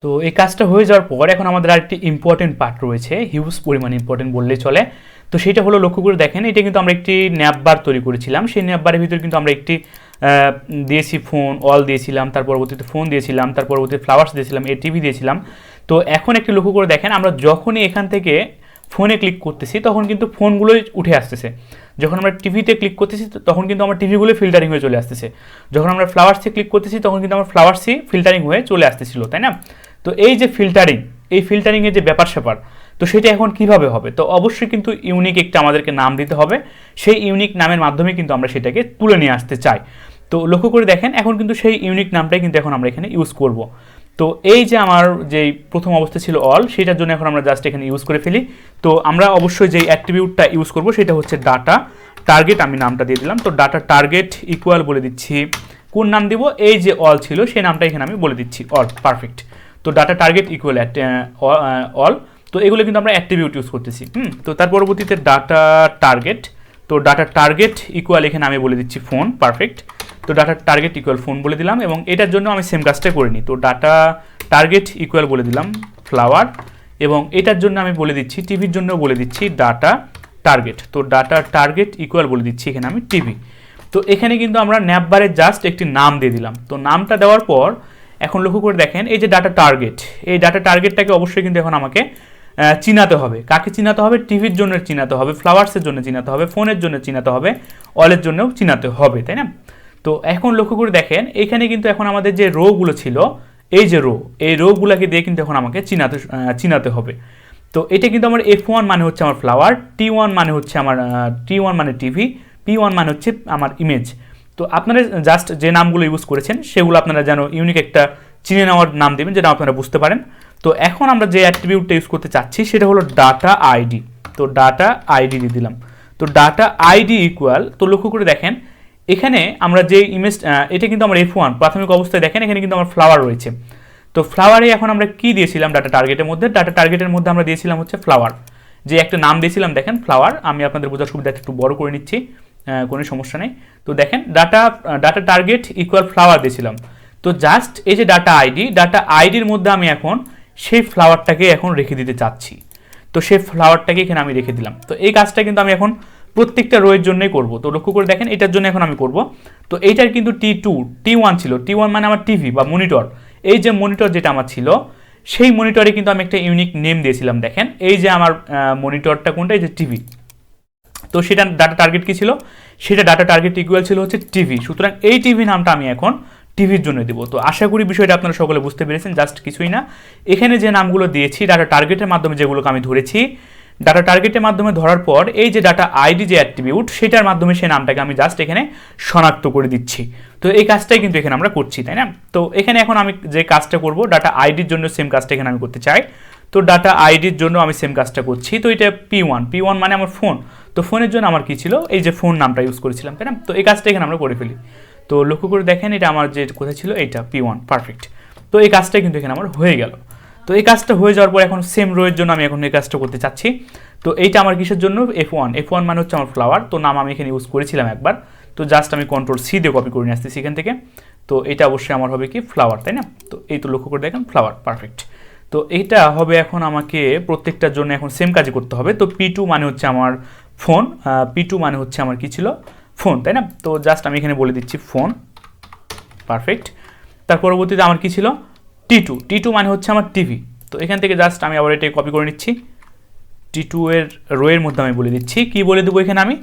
তো এই কাজটা হয়ে যাওয়ার পর এখন আমাদের আরেকটি ইম্পর্টেন্ট পার্ট রয়েছে, হিউজ পরিমাণে ইম্পর্টেন্ট বললেই চলে। তো সেটা হলো, লক্ষ্য করে দেখেন, এটা কিন্তু আমরা একটি ন্যাপবার তৈরি করেছিলাম। সেই ন্যাপবারের ভিতরে কিন্তু আমরা একটি দিয়েছি ফোন, অল দিয়েছিলাম, তার পরবর্তীতে ফোন দিয়েছিলাম, তার পরবর্তীতে ফ্লাওয়ার্স দিয়েছিলাম, টিভি দিয়েছিলাম। তো এখন একটু লক্ষ্য করে দেখেন, আমরা যখনই এখান থেকে ফোনে ক্লিক করতেছি তখন কিন্তু ফোনগুলোই উঠে আসতেছে। যখন আমরা টিভিতে ক্লিক করতেছি তখন কিন্তু আমার টিভিগুলোই ফিল্টারিং হয়ে চলে আসতেছে। যখন আমরা ফ্লাওয়ার্সে ক্লিক করতেছি তখন কিন্তু আমার ফ্লাওয়ার্সই ফিল্টারিং হয়ে চলে আসতেছিল, তাই না? তো এই যে ফিল্টারিং, এই ফিল্টারিংয়ের যে ব্যাপার স্যাপার, তো সেটা এখন কিভাবে হবে? তো অবশ্যই কিন্তু ইউনিক একটা আমাদেরকে নাম দিতে হবে। সেই ইউনিক নামের মাধ্যমে কিন্তু আমরা সেটাকে তুলে নিয়ে আসতে চাই। তো লক্ষ্য করে দেখেন, এখন কিন্তু সেই ইউনিক নামটাই কিন্তু এখন আমরা এখানে ইউজ করব। তো এই যে আমার যেই প্রথম অবস্থা ছিল অল, সেটার জন্য এখন আমরা জাস্ট এখানে ইউজ করে ফেলি। তো আমরা অবশ্যই যেই অ্যাট্রিবিউটটা ইউজ করব সেটা হচ্ছে ডাটা টার্গেট, আমি নামটা দিয়ে দিলাম। তো ডাটা টার্গেট ইকুয়াল বলে দিচ্ছি, কোন নাম দিব? এই যে অল ছিল সেই নামটা এখানে আমি বলে দিচ্ছি, অল, পারফেক্ট। তো ডাটা টার্গেট ইকুয়াল অল। তো এগুলো কিন্তু আমরা অ্যাট্রিবিউট ইউজ করতেছি। তো তার পরবর্তীতে ডাটা টার্গেট, তো ডাটা টার্গেট ইকুয়াল এখানে আমি বলে দিচ্ছি ফোন, পারফেক্ট। তো ডাটা টার্গেট ইকুয়াল ফোন বলে দিলাম, এবং এটার জন্য আমি সেম কাজটাই করে নিই। তো ডাটা টার্গেট ইকুয়াল বলে দিলাম ফ্লাওয়ার, এবং এটার জন্য আমি বলে দিচ্ছি, টিভির জন্য বলে দিচ্ছি ডাটা টার্গেট। তো ডাটা টার্গেট ইকুয়াল বলে দিচ্ছি এখানে আমি টিভি। তো এখানে কিন্তু আমরা ন্যাপবারে জাস্ট একটি নাম দিয়ে দিলাম। তো নামটা দেওয়ার পর এখন লক্ষ্য করে দেখেন, এই যে ডাটা টার্গেট, এই ডাটা টার্গেটটাকে অবশ্যই কিন্তু এখন আমাকে চিনাতে হবে। কাকে চিনাতে হবে? টিভির জন্য চিনাতে হবে, ফ্লাওয়ার্সের জন্য চিনাতে হবে, ফোনের জন্য চিনাতে হবে, অলের জন্যও চিনাতে হবে, তাই না? তো এখন লক্ষ্য করে দেখেন, এখানে কিন্তু এখন আমাদের যে রোগুলো ছিল, এই যে রো, এই রোগুলোকে দিয়ে কিন্তু এখন আমাকে চিনাতে হবে। তো এটা কিন্তু আমার F1 মানে হচ্ছে আমার ফ্লাওয়ার, T1 মানে হচ্ছে আমার T1 মানে টিভি, P1 মানে হচ্ছে আমার ইমেজ। তো আপনারা জাস্ট যে নামগুলো ইউজ করেছেন সেগুলো আপনারা যেন ইউনিক একটা চিনে নেওয়ার নাম দেবেন, যেটা আপনারা বুঝতে পারেন। তো এখন আমরা যে অ্যাট্রিবিউটটা ইউজ করতে চাচ্ছি সেটা হলো ডাটা আইডি। তো ডাটা আইডি দিয়ে দিলাম। তো ডাটা আইডি ইকুয়াল, তো লক্ষ্য করে দেখেন এখানে আমরা যে ইমেজ, এটা কিন্তু আমার F1 প্রাথমিক অবস্থায়, দেখেন এখানে কিন্তু আমার ফ্লাওয়ার রয়েছে। তো ফ্লাওয়ারে এখন আমরা কি দিয়েছিলাম ডাটা টার্গেটের মধ্যে? ডাটা টার্গেটের মধ্যে আমরা দিয়েছিলাম হচ্ছে ফ্লাওয়ার, যে একটা নাম দিয়েছিলাম, দেখেন ফ্লাওয়ার। আমি আপনাদের বোঝার সুবিধাটা একটু বড় করে নিচ্ছি, কোনো সমস্যা নেই। তো দেখেন ডাটা টার্গেট ইকুয়াল ফ্লাওয়ার দিয়েছিলাম। তো জাস্ট এই যে ডাটা আইডির মধ্যে আমি এখন সেই ফ্লাওয়ারটাকে এখন রেখে দিতে চাচ্ছি। তো সেই ফ্লাওয়ারটাকে এখানে আমি রেখে দিলাম। তো এই কাজটা কিন্তু আমি এখন প্রত্যেকটা রোয়ের জন্যই করব। তো লক্ষ্য করে দেখেন, এটার জন্য এখন আমি করব। তো এইটার কিন্তু T1 ছিল, T1 মানে আমার টিভি বা মনিটর। এই যে মনিটর যেটা আমার ছিল, সেই মনিটরে কিন্তু আমি একটা ইউনিক নেম দিয়েছিলাম। দেখেন এই যে আমার মনিটরটা কোনটা? এই যে টিভি। তো সেটা ডাটা টার্গেট কি ছিল? সেটা ডাটা টার্গেট ইকুয়াল ছিল হচ্ছে টিভি। সুতরাং এই টিভি নামটা আমি এখন টিভির জন্য দেবো। তো আশা করি বিষয়টা আপনারা সকলে বুঝতে পেরেছেন। জাস্ট কিছুই না, এখানে যে নামগুলো দিয়েছি ডাটা টার্গেটের মাধ্যমে, যেগুলোকে আমি ধরেছি ডাটা টার্গেটের মাধ্যমে ধরার পর, এই যে ডাটা আইডি যে অ্যাট্রিবিউট, সেটার মাধ্যমে সেই নামটাকে আমি জাস্ট এখানে শনাক্ত করে দিচ্ছি। তো এই কাজটাই কিন্তু এখানে আমরা করছি, তাই না? তো এখানে এখন আমি যে কাজটা করব, ডাটা আইডির জন্য সেম কাজটা এখানে আমি করতে চাই। তো ডাটা আইডির জন্য আমি সেম কাজটা করছি। তো এটা P1 মানে আমার ফোন। তো ফোনের জন্য আমার কি ছিল? এই যে ফোন নামটা ইউজ করেছিলাম, তাই না? তো এই কাজটা এখানে আমরা করে ফেলি। তো লক্ষ্য করে দেখেন, এটা আমার যে কোথায় ছিল, এইটা P1, পারফেক্ট। তো এই কাজটা কিন্তু এখানে আমার হয়ে গেল। তো এই কাজটা হয়ে যাওয়ার পর এখন সেম রোয়ের জন্য আমি এখন এই কাজটা করতে চাচ্ছি। তো এইটা আমার কিসের জন্য? F1 মানে হচ্ছে আমার ফ্লাওয়ার। তো নাম আমি এখানে ইউজ করেছিলাম একবার। তো জাস্ট আমি Ctrl+C দিয়ে কপি করে নিয়ে আসতেছি এখান থেকে। তো এটা অবশ্যই আমার হবে কি? ফ্লাওয়ার, তাই না? তো এই তো লক্ষ্য করে দেখেন, ফ্লাওয়ার, পারফেক্ট। তো এইটা হবে এখন আমাকে প্রত্যেকটার জন্য এখন সেম কাজই করতে হবে। তো P2 মানে হচ্ছে আমার ফোন, P2 মানে হচ্ছে আমার কি ছিল? ফোন, তাই না? তো জাস্ট আমি এখানে বলে দিচ্ছি ফোন, পারফেক্ট। তার পরবর্তীতে আমার কি ছিল? T2 মানে হচ্ছে আমার টিভি। তো এখান থেকে জাস্ট আমি আবার এটা কপি করে নিচ্ছি, T2 এর রোয়ের মধ্যে আমি বলে দিচ্ছি, কি বলে দেবো এখানে আমি?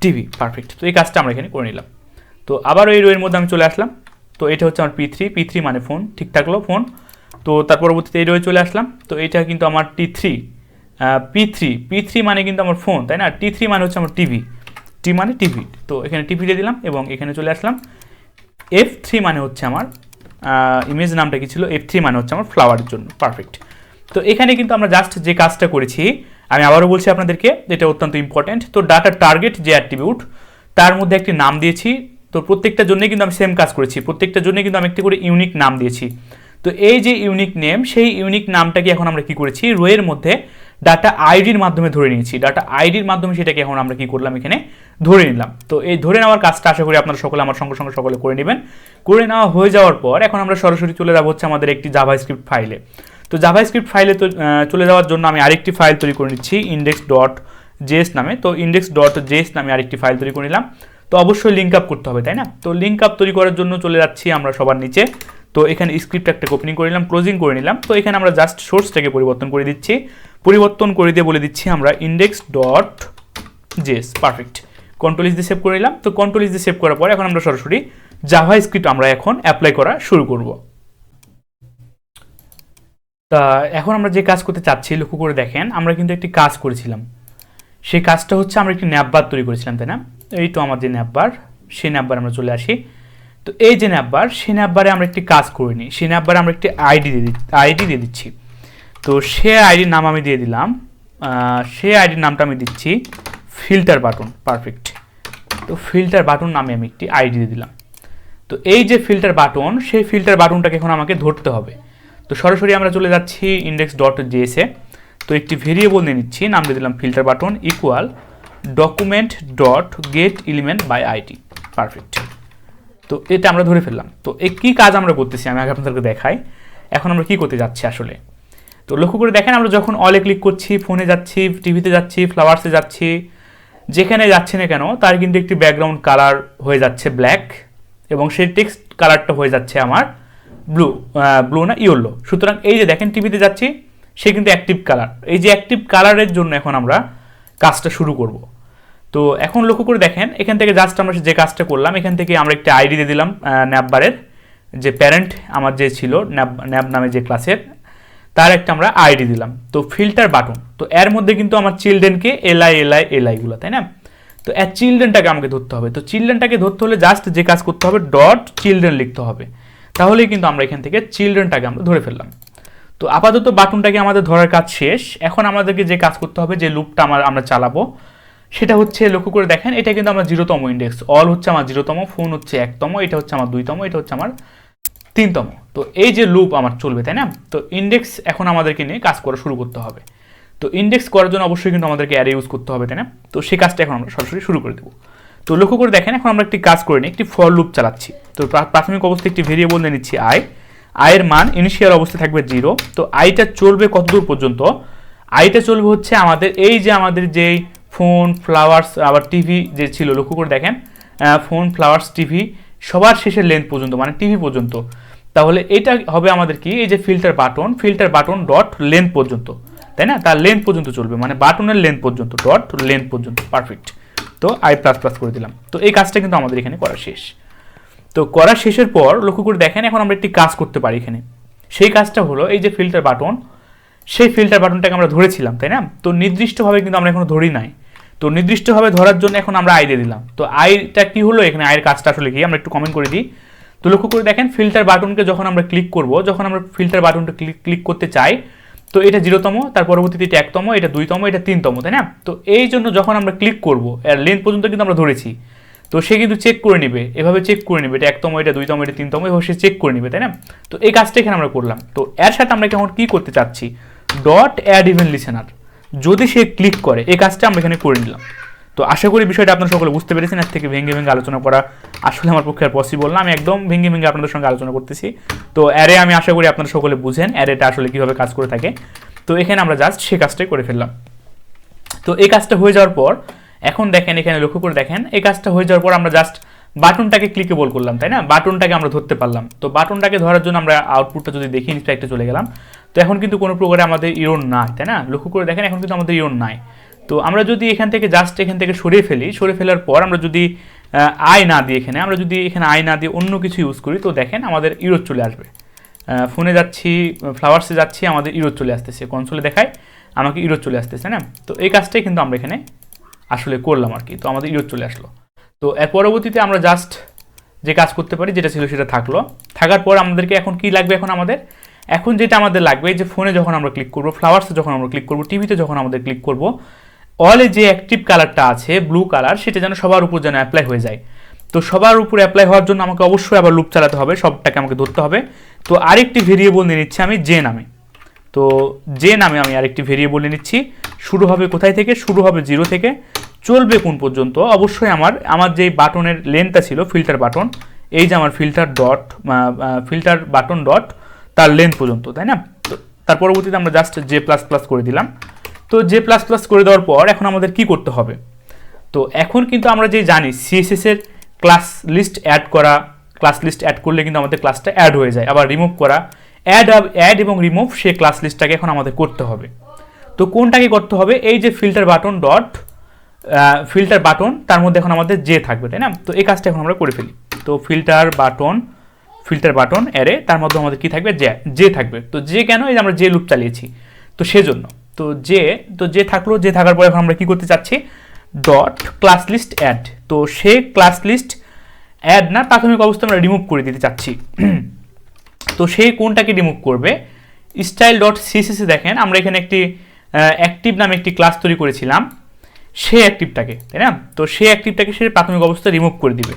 TV, perfect. তো এই কাজটা আমরা এখানে করে নিলাম। তো আবার ওই রোয়ের মধ্যে আমি চলে আসলাম। তো এটা হচ্ছে আমার P3 মানে ফোন, ঠিক থাকলো ফোন। তো তার পরবর্তীতে এই রোয়ে চলে আসলাম। তো এটা কিন্তু আমার P3 মানে কিন্তু আমার ফোন, তাই না? T3 মানে হচ্ছে আমার টিভি, টি মানে টিভি। তো এখানে টিভি দিয়ে দিলাম এবং এখানে চলে আসলাম। F3 মানে হচ্ছে আমার ইমেজ নামটা কি ছিল? F3 মানে হচ্ছে আমার ফ্লাওয়ারের জন্য, পারফেক্ট। তো এখানে কিন্তু আমরা জাস্ট যে কাজটা করেছি, আমি আবারও বলছি আপনাদেরকে, এটা অত্যন্ত ইম্পর্টেন্ট। তো ডাটা টার্গেট যে অ্যাট্রিবিউট, তার মধ্যে একটি নাম দিয়েছি। তো প্রত্যেকটার জন্যই কিন্তু আমি সেম কাজ করেছি, প্রত্যেকটার জন্যই কিন্তু আমি একটি করে ইউনিক নাম দিয়েছি। তো এই যে ইউনিক নেম, সেই ইউনিক নামটাকে এখন আমরা কি করেছি? রোয়ের মধ্যে ডাটা আইডির মাধ্যমে ধরে নিয়েছি, ডাটা আইডির মাধ্যমে সেটাকে এখন আমরা কি করলাম এখানে ধরে নিলাম। তো এই ধরে নেওয়ার কাজটা আশা করি আপনারা সকলে আমার সঙ্গে সঙ্গে সকলে করে নেবেন। করে নেওয়া হয়ে যাওয়ার পর এখন আমরা সরাসরি চলে যাব হচ্ছে আমাদের একটি জাভাস্ক্রিপ্ট ফাইলে। তো জাভাস্ক্রিপ্ট ফাইলে তো চলে যাওয়ার জন্য আমি আরেকটি ফাইল তৈরি করে নিচ্ছি index.js নামে। তো index.js নামে আরেকটি ফাইল তৈরি করে নিলাম। তো অবশ্যই লিঙ্ক আপ করতে হবে, তাই না? তো লিঙ্ক আপ তৈরি করার জন্য চলে যাচ্ছি আমরা সবার নিচে। তো এখানে স্ক্রিপ্ট একটা ওপেনিং করে নিলাম, ক্লোজিং করে নিলাম। তো এখানে আমরা জাস্ট সোর্সটাকে পরিবর্তন করে দিচ্ছি, পরিবর্তন করে দিয়ে বলে দিচ্ছি আমরা index.js। পারফেক্ট। কন্ট্রোল ইজ দিয়ে সেভ করে নিলাম। তো কন্ট্রোল ইজ দিয়ে সেভ করার পর এখন আমরা সরাসরি জাভাস্ক্রিপ্ট আমরা এখন অ্যাপ্লাই করা শুরু করব। তা এখন আমরা যে কাজ করতে চাচ্ছি লক্ষ্য করে দেখেন, আমরা কিন্তু একটি কাজ করেছিলাম। সেই কাজটা হচ্ছে আমরা একটি ন্যাপবার তৈরি করেছিলাম, তাই না? এই তো আমার যে ন্যাপবার, সেই ন্যাপবার আমরা চলে আসি। তো এই যে ন্যাপবার, সেই ন্যাপবারে আমরা একটি কাজ করে নিই। সেই ন্যাপবারে আমরা একটি আইডি দিয়ে দিচ্ছি। তো সে আইডির নাম আমি দিয়ে দিলাম, সে আইডির নামটা আমি দিচ্ছি ফিল্টার বাটন। পারফেক্ট। তো ফিল্টার বাটন নামে আমি একটি আইডি দিয়ে দিলাম। তো এই যে ফিল্টার বাটন, সেই ফিল্টার বাটনটাকে এখন আমাকে ধরতে হবে। তো সরাসরি আমরা চলে যাচ্ছি index.js এ। তো একটি ভেরিয়েবল নিয়ে নিচ্ছি, নাম দিয়ে দিলাম filter button equal document.getElementById। Perfect. তো এটা আমরা ধরে ফেললাম। তো এই কী কাজ আমরা করতেছি আমি আগে আপনাদেরকে দেখাই। এখন আমরা কি করতে যাচ্ছি আসলে, তো লক্ষ্য করে দেখেন, আমরা যখন অলে ক্লিক করছি, ফোনে যাচ্ছি, টিভিতে যাচ্ছি, ফ্লাওয়ার্সে যাচ্ছি, যেখানে যাচ্ছি না কেন তার কিন্তু একটি ব্যাকগ্রাউন্ড কালার হয়ে যাচ্ছে ব্ল্যাক, এবং সেই টেক্সট কালারটা হয়ে যাচ্ছে আমার ব্লু না ইয়েলো। সুতরাং এই যে দেখেন টিভিতে যাচ্ছি, সে কিন্তু অ্যাক্টিভ কালার। এই যে অ্যাক্টিভ কালারের জন্য এখন আমরা কাজটা শুরু করব। তো এখন লক্ষ্য করে দেখেন, এখান থেকে জাস্ট আমরা যে কাজটা করলাম, এখান থেকে আমরা একটা আইডি দিয়ে দিলাম ন্যাপবারের, যে প্যারেন্ট আমার যে ছিল ন্যাপ নামে যে ক্লাসের, তার একটা আমরা আইডি দিলাম। তো ফিল্টার বাটন, তো এর মধ্যে কিন্তু আমার চিলড্রেনকে এলআইগুলো, তাই না? তো এর চিলড্রেনটাকে আমাকে ধরতে হবে। তো চিলড্রেনটাকে ধরতে হলে জাস্ট যে কাজ করতে হবে ডট চিলড্রেন লিখতে হবে, তাহলেই কিন্তু আমরা এখান থেকে চিলড্রেনটাকে আমরা ধরে ফেললাম। তো আপাতত বাটনটাকে আমাদের ধরার কাজ শেষ। এখন আমাদেরকে যে কাজ করতে হবে, যে লুপটা আমরা চালাবো, সেটা হচ্ছে লক্ষ্য করে দেখেন, এটা কিন্তু আমার 0তম ইন্ডেক্স, অল হচ্ছে আমার 0তম, ফোন হচ্ছে 1তম, এটা হচ্ছে আমার 2তম, এটা হচ্ছে আমার 3তম। তো এই যে লুপ আমার চলবে, তাই না? তো ইন্ডেক্স এখন আমাদেরকে নিয়ে কাজ করা শুরু করতে হবে। তো ইন্ডেক্স করার জন্য অবশ্যই কিন্তু আমাদেরকে অ্যারে ইউজ করতে হবে, তাই না? তো সেই কাজটা এখন আমরা সরাসরি শুরু করে দেবো। তো লক্ষ্য করে দেখেন, এখন আমরা একটি কাজ করে নিই, একটি ফর লুপ চালাচ্ছি। তো প্রাথমিক অবস্থায় একটি ভেরিয়েবল নিয়ে নিচ্ছি আয়ের মান ইনিশিয়াল অবস্থায় থাকবে 0। তো আইটা চলবে কতদূর পর্যন্ত? আইটা চলবে হচ্ছে আমাদের এই যে আমাদের যেই ফোন, ফ্লাওয়ার্স, আবার টিভি যে ছিল, লক্ষ্য করে দেখেন, ফোন, ফ্লাওয়ার্স, টিভি সবার শেষের লেন্থ পর্যন্ত, মানে টিভি পর্যন্ত। তাহলে এটা হবে আমাদের কি, এই যে ফিল্টার বাটন ডট লেন্থ পর্যন্ত, তাই না? তার লেন্থ পর্যন্ত চলবে, মানে বাটনের লেন্থ পর্যন্ত, ডট লেন্থ পর্যন্ত। পারফেক্ট। তো আই প্লাস প্লাস করে দিলাম। তো এই কাজটা কিন্তু আমাদের এখানে করা শেষ। তো করা শেষের পর লক্ষ্য করে দেখেন, এখন আমরা একটি কাজ করতে পারি এখানে। সেই কাজটা হলো এই যে ফিল্টার বাটন, সেই ফিল্টার বাটনটাকে আমরা ধরেছিলাম, তাই না? তো নির্দিষ্টভাবে কিন্তু আমরা এখনো ধরি নাই। তো নির্দিষ্টভাবে ধরার জন্য এখন আমরা আই দিয়ে দিলাম। তো আইটা কি হলো এখানে, আয়ের কাজটা আসলে কি আমরা একটু কমেন্ট করে দিই। তো লক্ষ্য করে দেখেন, ফিল্টার বাটনকে যখন আমরা ক্লিক করব, যখন আমরা ফিল্টার বাটনটা ক্লিক করতে চাই, তো এটা 0তম, তার পরবর্তীতে এটা 1তম, এটা 2তম, এটা 3তম, তাই না? তো এই জন্য যখন আমরা ক্লিক করব, এর লেন্থ পর্যন্ত কিন্তু আমরা ধরেছি। তো সে কিন্তু চেক করে নেবে, এভাবে চেক করে নেবে, এটা 1তম, এটা 2তম, এটা 3তম, এভাবে সে চেক করে নেবে, তাই না? তো এই কাজটা এখানে আমরা করলাম। তো এর সাথে আমরা এখন কি করতে চাচ্ছি, ডট অ্যাড ইভেন্ট লিসেনার, যদি সে ক্লিক করে, এই কাজটা আমরা এখানে করে নিলাম। তো আশা করি বিষয়টা আপনারা সকলে বুঝতে পেরেছেন। এর থেকে ভেঙে আলোচনা করা আসলে আমার পক্ষে আর পসিবল না। আমি একদম ভেঙে আপনাদের সঙ্গে আলোচনা করতেছি। তো অ্যারে আমি আশা করি আপনারা সকলে বুঝেন অ্যারেটা আসলে কীভাবে কাজ করে থাকে। তো এখানে আমরা জাস্ট সে কাজটাই করে ফেললাম। তো এই কাজটা হয়ে যাওয়ার পর এখন দেখেন, এখানে লক্ষ্য করে দেখেন, এই কাজটা হয়ে যাওয়ার পর আমরা জাস্ট বাটনটাকে ক্লিকেবল করলাম, তাই না? বাটনটাকে আমরা ধরতে পারলাম। তো বাটনটাকে ধরার জন্য আমরা আউটপুটটা যদি দেখি, ইনস্ট্রাক্টে চলে গেলাম। তো এখন কিন্তু কোনো প্রকারে আমাদের ইরর নাই, তাই না? লক্ষ্য করে দেখেন, এখন কিন্তু আমাদের ইরর নাই। তো আমরা যদি এখান থেকে জাস্ট এখান থেকে সরিয়ে ফেলার পর আমরা যদি আই না দিই, আমরা যদি এখানে আই না দিয়ে অন্য কিছু ইউজ করি, তো দেখেন আমাদের ইরর চলে আসবে। ফোনে যাচ্ছি, ফ্লাওয়ার্সে যাচ্ছি, আমাদের ইরর চলে আসতেছে, কনসোলে দেখায় আমাকে ইরর চলে আসতেছে না। তো এই কাজটাই কিন্তু আমরা এখানে আসলে করলাম আর কি। তো আমাদের ইরর চলে আসলো। তো এর পরবর্তীতে আমরা জাস্ট যে কাজ করতে পারি, যেটা ছিল সেটা থাকার পর আমাদেরকে এখন কি লাগবে, এখন যেটা আমাদের লাগবে, যে ফোনে যখন আমরা ক্লিক করবো, ফ্লাওয়ার্সে যখন আমরা ক্লিক করবো, টিভিতে যখন আমাদের ক্লিক করবো, অলে যে অ্যাক্টিভ কালারটা আছে ব্লু কালার, সেটা যেন সবার উপর যেন অ্যাপ্লাই হয়ে যায়। তো সবার উপর অ্যাপ্লাই হওয়ার জন্য আমাকে অবশ্যই আবার লুপ চালাতে হবে, সবটাকে আমাকে ধরতে হবে। তো আরেকটি ভেরিয়েবল নিয়ে নিচ্ছি আমি জে নামে। তো যে নামে আমি আরেকটি ভেরিয়েবল নিচ্ছি, শুরু হবে কোথায় থেকে, শুরু হবে 0 থেকে, চলবে কোন পর্যন্ত, অবশ্যই আমার যে বাটনের লেন্থটা ছিল ফিল্টার বাটন, এই যে আমার ফিল্টার বাটন ডট তার লেন্থ পর্যন্ত, তাই না। তো তার পরবর্তীতে আমরা জাস্ট J++ করে দিলাম। তো J++ করে দেওয়ার পর এখন আমাদের কি করতে হবে, তো এখন কিন্তু আমরা যে জানি CSS এর ক্লাস লিস্ট অ্যাড করা, ক্লাস লিস্ট অ্যাড করলে কিন্তু আমাদের ক্লাসটা অ্যাড হয়ে যায়, আবার রিমুভ করা, অ্যাড এবং রিমুভ সেই ক্লাস লিস্টটাকে এখন আমাদের করতে হবে। তো কোনটাকে করতে হবে, এই যে ফিল্টার বাটন তার মধ্যে এখন আমাদের যে থাকবে, তাই না। তো এই কাজটা এখন আমরা করে ফেলি। তো ফিল্টার বাটন অ্যারে, তার মধ্যে আমাদের কি থাকবে, যে থাকবে। তো যে কেন, এই যে আমরা যে লুপ চালিয়েছি, তো সেজন্য তো যে থাকলো, যে থাকার পর এখন আমরা কি করতে চাচ্ছি, ডট ক্লাস লিস্ট অ্যাড। তো সে ক্লাস লিস্ট অ্যাড না, প্রাথমিক অবস্থা আমরা রিমুভ করে দিতে চাচ্ছি। তো সেই কোনটাকে রিমুভ করবে, style.css দেখেন আমরা এখানে একটি অ্যাক্টিভ নামে একটি ক্লাস তৈরি করেছিলাম, সেই অ্যাক্টিভটাকে, তাই না। তো সেই অ্যাক্টিভটাকে সে প্রাথমিক অবস্থা রিমুভ করে দিবে।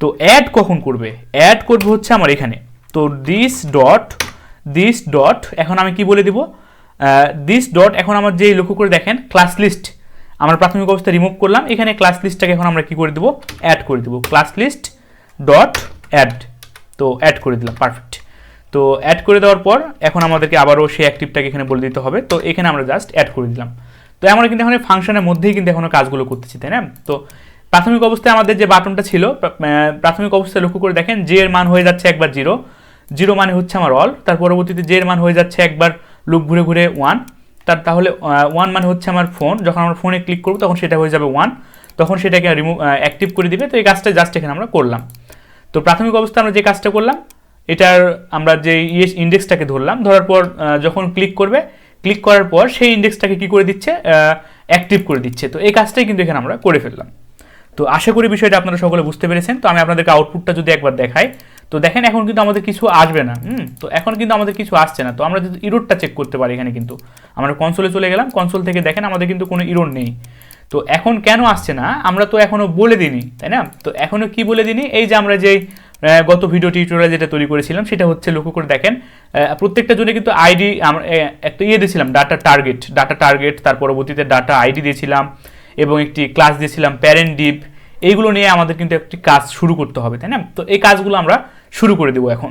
তো অ্যাড কখন করবে, অ্যাড করবে হচ্ছে আমার এখানে। তো দিস ডট এখন আমি কি বলে দিব, দিস ডট এখন আমার যে লক্ষ্য করে দেখেন ক্লাস লিস্ট আমরা প্রাথমিক অবস্থা রিমুভ করলাম, এখানে ক্লাস লিস্টটাকে এখন আমরা কি করে দেবো, অ্যাড করে দেবো, ক্লাস লিস্ট ডট অ্যাড। তো অ্যাড করে দিলাম, পারফেক্ট। তো অ্যাড করে দেওয়ার পর এখন আমাদেরকে আবারও সেই অ্যাক্টিভটাকে এখানে বলে দিতে হবে। তো এখানে আমরা জাস্ট অ্যাড করে দিলাম। তো আমরা কিন্তু এখন ফাংশনের মধ্যেই কিন্তু এখনো কাজগুলো করতেছি, তাই না। তো প্রাথমিক অবস্থায় আমাদের যে বাটনটা ছিল, প্রাথমিক অবস্থায় লক্ষ্য করে দেখেন যে এর মান হয়ে যাচ্ছে একবার 0 মানে হচ্ছে আমার অল, তার পরবর্তীতে যে এর মান হয়ে যাচ্ছে একবার লুপ ঘুরে ঘুরে 1, তাহলে 1 মানে হচ্ছে আমার ফোন, যখন আমরা ফোনে ক্লিক করবো তখন সেটা হয়ে যাবে 1, তখন সেটাকে অ্যাক্টিভ করে দিবে। তো এই কাজটা জাস্ট এখানে আমরা করলাম। তো প্রাথমিক অবস্থায় আমরা যে কাজটা করলাম, এটার আমরা যে ইন্ডেক্সটাকে ধরার পর যখন ক্লিক করার পর সেই ইন্ডেক্সটাকে কি করে দিচ্ছে, অ্যাক্টিভ করে দিচ্ছে। তো এই কাজটাই কিন্তু এখানে আমরা করে ফেললাম। তো আশা করি বিষয়টা আপনারা সকলে বুঝতে পেরেছেন। তো আমি আপনাদেরকে আউটপুটটা যদি একবার দেখাই, তো দেখেন এখন কিন্তু আমাদের কিছু আসবে না। তো এখন কিন্তু আমাদের কিছু আসছে না। তো আমরা যদি ইরোরটা চেক করতে পারি, এখানে কিন্তু আমরা কনসোলে চলে গেলাম, কনসোল থেকে দেখেন আমাদের কিন্তু কোনো ইরোর নেই। তো এখন কেন আসছে না, আমরা তো এখনো বলে দিইনি, তাই না। তো এখনো কি বলে দিইনি, এই যে আমরা যেই গত ভিডিও টিউটোরিয়াল যেটা তৈরি করেছিলাম, সেটা হচ্ছে লক্ষ্য করে দেখেন প্রত্যেকটা জন্য কিন্তু আইডি আমরা একটা দিয়েছিলাম, ডাটা টার্গেট, তার পরবর্তীতে ডাটা আইডি দিয়েছিলাম এবং একটি ক্লাস দিয়েছিলাম প্যারেন্ট ডিভ। এইগুলো নিয়ে আমাদের কিন্তু একটি কাজ শুরু করতে হবে, তাই না। তো এই কাজগুলো আমরা শুরু করে দেবো এখন।